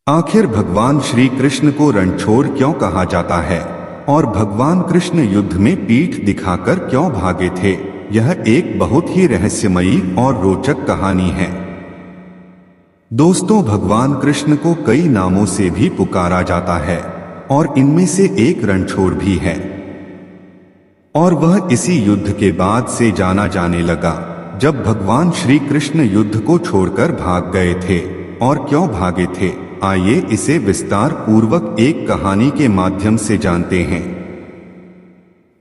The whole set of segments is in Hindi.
आखिर भगवान श्री कृष्ण को रणछोड़ क्यों कहा जाता है और भगवान कृष्ण युद्ध में पीठ दिखाकर क्यों भागे थे? यह एक बहुत ही रहस्यमयी और रोचक कहानी है। दोस्तों, भगवान कृष्ण को कई नामों से भी पुकारा जाता है और इनमें से एक रणछोड़ भी है, और वह इसी युद्ध के बाद से जाना जाने लगा जब भगवान श्री कृष्ण युद्ध को छोड़कर भाग गए थे। और क्यों भागे थे, आइए इसे विस्तार पूर्वक एक कहानी के माध्यम से जानते हैं।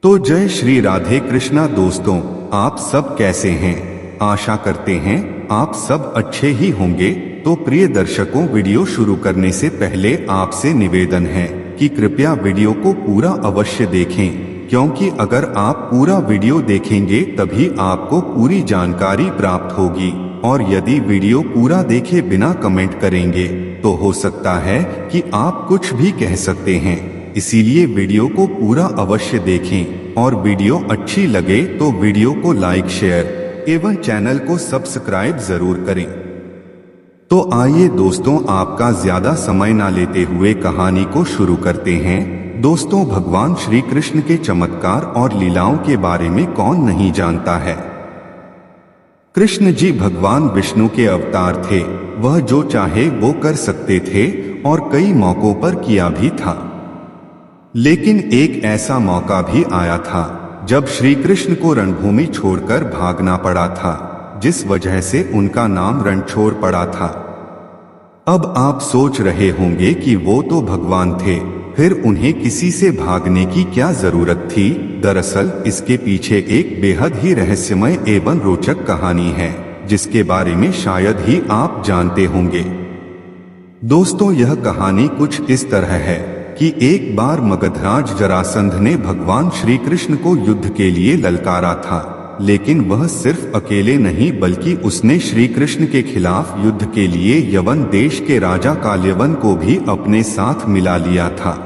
तो जय श्री राधे कृष्णा। दोस्तों, आप सब कैसे हैं? आशा करते हैं आप सब अच्छे ही होंगे। तो प्रिय दर्शकों, वीडियो शुरू करने से पहले आपसे निवेदन है कि कृपया वीडियो को पूरा अवश्य देखें, क्योंकि अगर आप पूरा वीडियो देखेंगे तभी आपको पूरी जानकारी प्राप्त होगी। और यदि वीडियो पूरा देखे बिना कमेंट करेंगे तो हो सकता है कि आप कुछ भी कह सकते हैं। इसीलिए वीडियो को पूरा अवश्य देखें और वीडियो अच्छी लगे तो वीडियो को लाइक, शेयर एवं चैनल को सब्सक्राइब जरूर करें। तो आइए दोस्तों, आपका ज्यादा समय ना लेते हुए कहानी को शुरू करते हैं। दोस्तों, भगवान श्री कृष्ण के चमत्कार और लीलाओं के बारे में कौन नहीं जानता है। कृष्ण जी भगवान विष्णु के अवतार थे। वह जो चाहे वो कर सकते थे और कई मौकों पर किया भी था। लेकिन एक ऐसा मौका भी आया था जब श्री कृष्ण को रणभूमि छोड़कर भागना पड़ा था, जिस वजह से उनका नाम रणछोड़ पड़ा था। अब आप सोच रहे होंगे कि वो तो भगवान थे, फिर उन्हें किसी से भागने की क्या जरूरत थी। दरअसल इसके पीछे एक बेहद ही रहस्यमय एवं रोचक कहानी है, जिसके बारे में शायद ही आप जानते होंगे। दोस्तों, यह कहानी कुछ इस तरह है कि एक बार मगधराज जरासंध ने भगवान श्री कृष्ण को युद्ध के लिए ललकारा था। लेकिन वह सिर्फ अकेले नहीं, बल्कि उसने श्री कृष्ण के खिलाफ युद्ध के लिए यवन देश के राजा काल्यवन को भी अपने साथ मिला लिया था।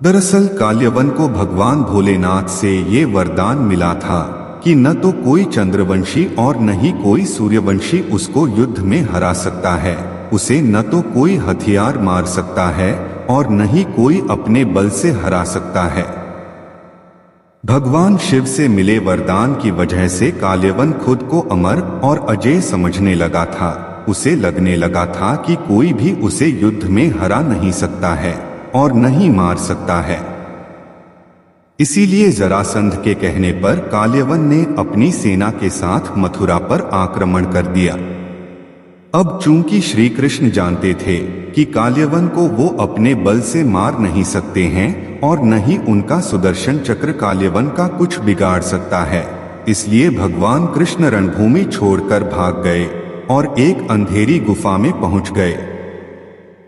दरअसल काल्यवन को भगवान भोलेनाथ से ये वरदान मिला था कि न तो कोई चंद्रवंशी और न ही कोई सूर्यवंशी उसको युद्ध में हरा सकता है। उसे न तो कोई हथियार मार सकता है और न ही कोई अपने बल से हरा सकता है। भगवान शिव से मिले वरदान की वजह से काल्यवन खुद को अमर और अजेय समझने लगा था। उसे लगने लगा था कि कोई भी उसे युद्ध में हरा नहीं सकता है और नहीं मार सकता है। इसीलिए जरासंध के कहने पर काल्यवन ने अपनी सेना के साथ मथुरा पर आक्रमण कर दिया। अब चूंकि श्री कृष्ण जानते थे कि काल्यवन को वो अपने बल से मार नहीं सकते हैं और न ही उनका सुदर्शन चक्र काल्यवन का कुछ बिगाड़ सकता है, इसलिए भगवान कृष्ण रणभूमि छोड़कर भाग गए और एक अंधेरी गुफा में पहुंच गए।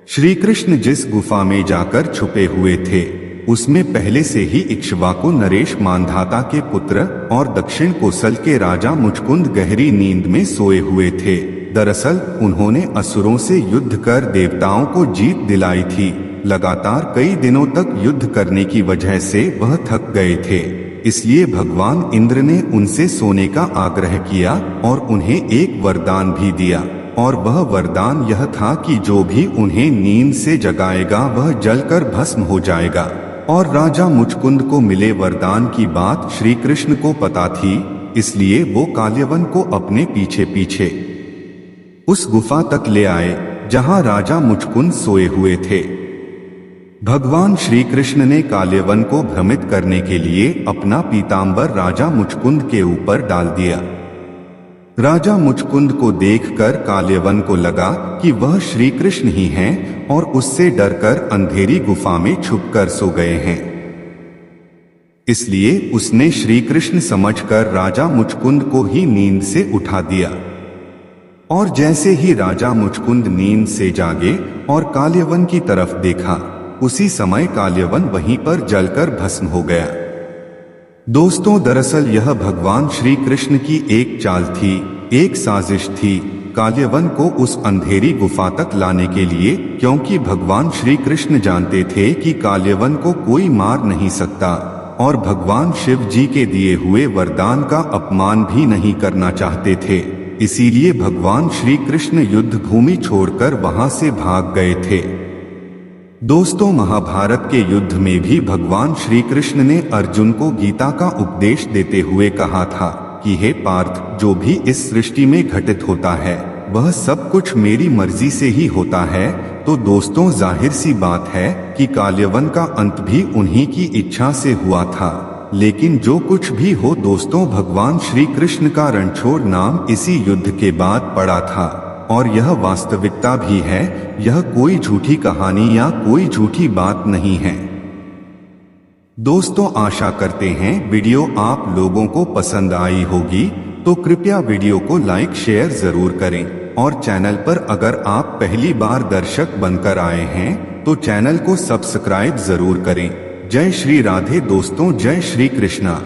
श्री कृष्ण जिस गुफा में जाकर छुपे हुए थे, उसमें पहले से ही इक्ष्वाकु नरेश मांधाता के पुत्र और दक्षिण कोसल के राजा मुचकुंद गहरी नींद में सोए हुए थे। दरअसल उन्होंने असुरों से युद्ध कर देवताओं को जीत दिलाई थी। लगातार कई दिनों तक युद्ध करने की वजह से वह थक गए थे, इसलिए भगवान इंद्र ने उनसे सोने का आग्रह किया और उन्हें एक वरदान भी दिया। और वह वरदान यह था कि जो भी उन्हें नींद से जगाएगा वह जलकर भस्म हो जाएगा। और राजा मुचकुंद को मिले वरदान की बात श्री कृष्ण को पता थी, इसलिए वो काल्यवन को अपने पीछे पीछे उस गुफा तक ले आए जहां राजा मुचकुंद सोए हुए थे। भगवान श्री कृष्ण ने काल्यवन को भ्रमित करने के लिए अपना पीतांबर राजा मुचकुंद के ऊपर डाल दिया। राजा मुचकुंद को देखकर काल्यवन को लगा कि वह श्री कृष्ण ही हैं और उससे डरकर अंधेरी गुफा में छुपकर सो गए हैं। इसलिए उसने श्री कृष्ण समझकर राजा मुचकुंद को ही नींद से उठा दिया। और जैसे ही राजा मुचकुंद नींद से जागे और काल्यवन की तरफ देखा, उसी समय काल्यवन वहीं पर जलकर भस्म हो गया। दोस्तों, दरअसल यह भगवान श्री कृष्ण की एक चाल थी, एक साजिश थी काल्यवन को उस अंधेरी गुफा तक लाने के लिए, क्योंकि भगवान श्री कृष्ण जानते थे कि काल्यवन को कोई मार नहीं सकता और भगवान शिव जी के दिए हुए वरदान का अपमान भी नहीं करना चाहते थे। इसीलिए भगवान श्री कृष्ण युद्ध भूमि छोड़कर वहां से भाग गए थे। दोस्तों, महाभारत के युद्ध में भी भगवान श्री कृष्ण ने अर्जुन को गीता का उपदेश देते हुए कहा था कि हे पार्थ, जो भी इस सृष्टि में घटित होता है वह सब कुछ मेरी मर्जी से ही होता है। तो दोस्तों, जाहिर सी बात है कि काल्यवन का अंत भी उन्हीं की इच्छा से हुआ था। लेकिन जो कुछ भी हो दोस्तों, भगवान श्री कृष्ण का रणछोड़ नाम इसी युद्ध के बाद पड़ा था और यह वास्तविकता भी है। यह कोई झूठी कहानी या कोई झूठी बात नहीं है। दोस्तों, आशा करते हैं वीडियो आप लोगों को पसंद आई होगी, तो कृपया वीडियो को लाइक शेयर जरूर करें और चैनल पर अगर आप पहली बार दर्शक बनकर आए हैं तो चैनल को सब्सक्राइब जरूर करें। जय श्री राधे दोस्तों, जय श्री कृष्णा।